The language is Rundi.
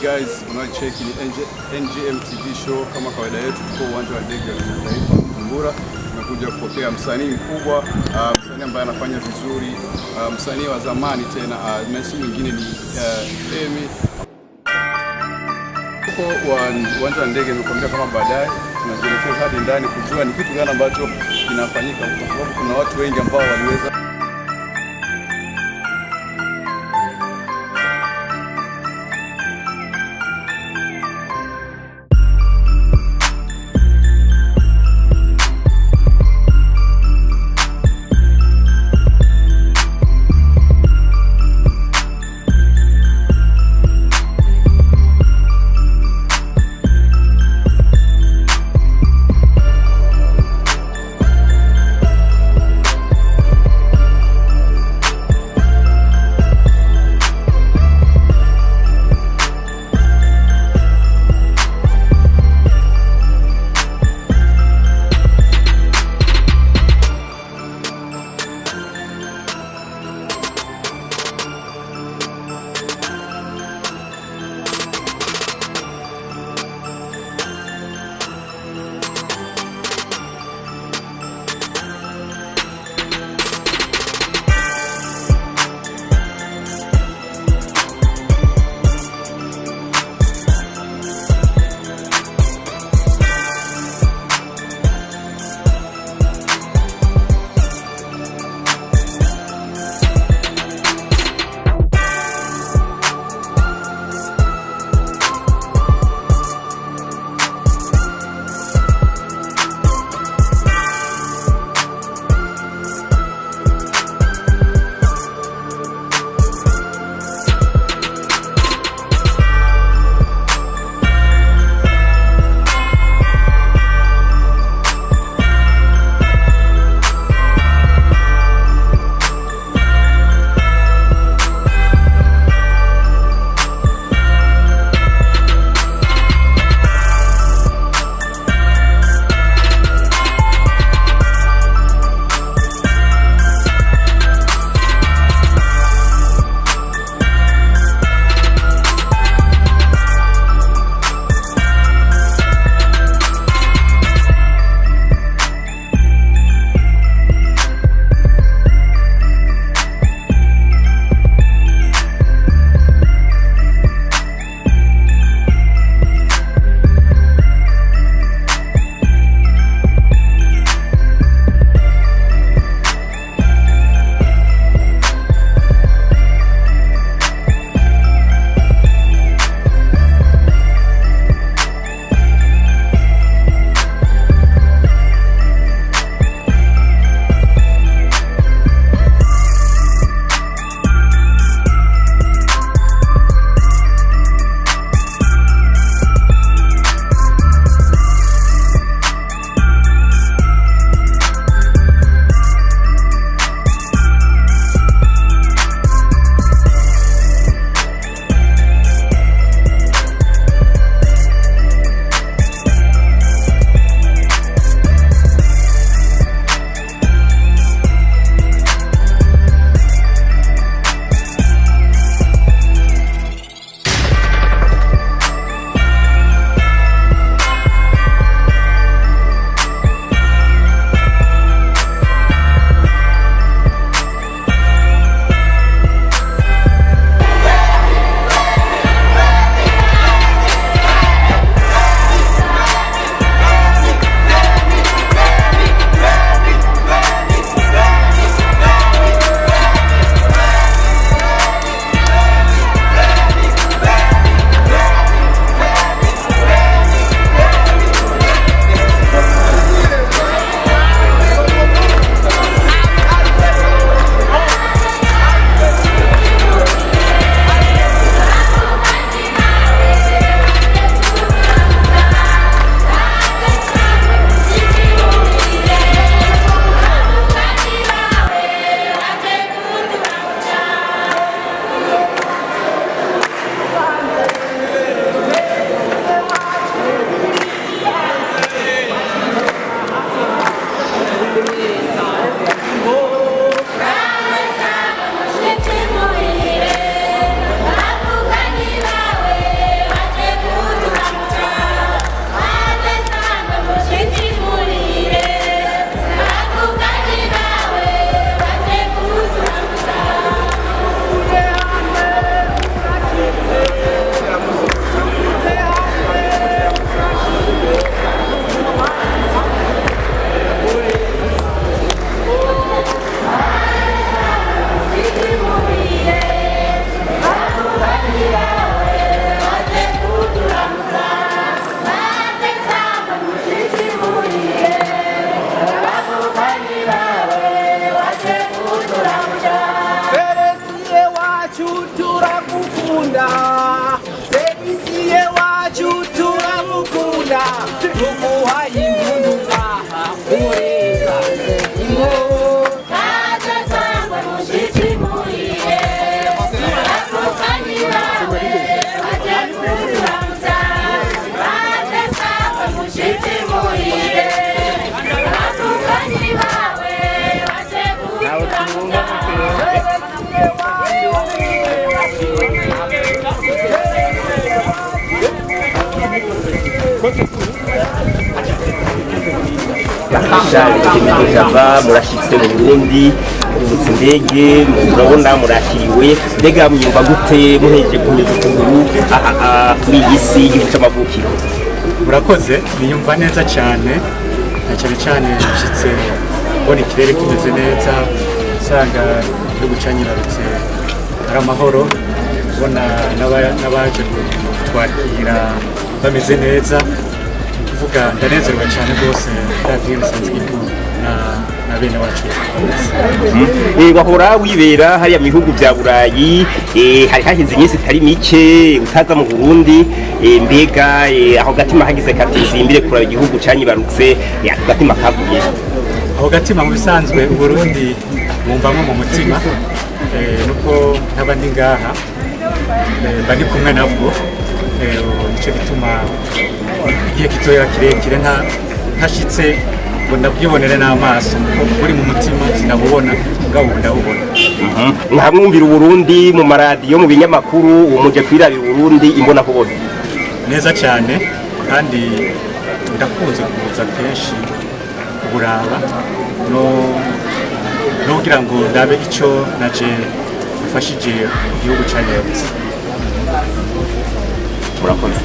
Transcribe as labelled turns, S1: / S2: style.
S1: guys, unacheki ni NGM TV show. Kama kawaida yetu tuko uwanja wa ndege wa kimataifa Bujumbura. Tumekuja kupokea msanii mkubwa, msanii ambaye anafanya vizuri, msanii wa zamani tena, msanii mwingine ni Emi. Tuko uwanja wa ndege, nimekuambia kama baadaye tunajielekeza hadi ndani kujua ni kitu gani ambacho kinafanyika, kwa sababu kuna watu wengi ambao waliweza
S2: Java murashitse mu Burundi ubutse indege murabona murakiriwe mbega mwumva gute muheje kunyuza ukuguru kuri iyi si y'igihugu c'amavukiro?
S3: Murakoze, niyumva neza cyane cyane nshitse mbona ikirere kimeze neza usanga igihugu cyanyibarutse ari amahoro ubona n'abaje kutwakira bameze neza kuvuga ndanezerwa cyane rwose ndavye musanze igihugu na bene wacu
S2: wahora wibera hariya mu bihugu vya Burayi hari hahize iminsi itari mike utaza mu Burundi mbega aho gatima hagize katizimbire kuraba igihugu canyibarutse gatima kavuye
S3: aho gatima mu bisanzwe Burundi mumbamwe mu mutima nuko ntabandi ngaha bari kumwe nabwo nicyo gituma igihe gitoya kirekire ntashitse ngo ndabyibonere n'amaso uri mu mutima sinabubona ubwabo ndabubona.
S2: Ntamwumvira Burundi mu maradiyo mu binyamakuru umuje kwirabira Burundi imbona kubona
S3: neza cyane kandi ndakunze kuza kenshi kuburaba no kugira ngo ndabe icyo naje bifashije igihugu cyanyarutse.
S2: Murakoze.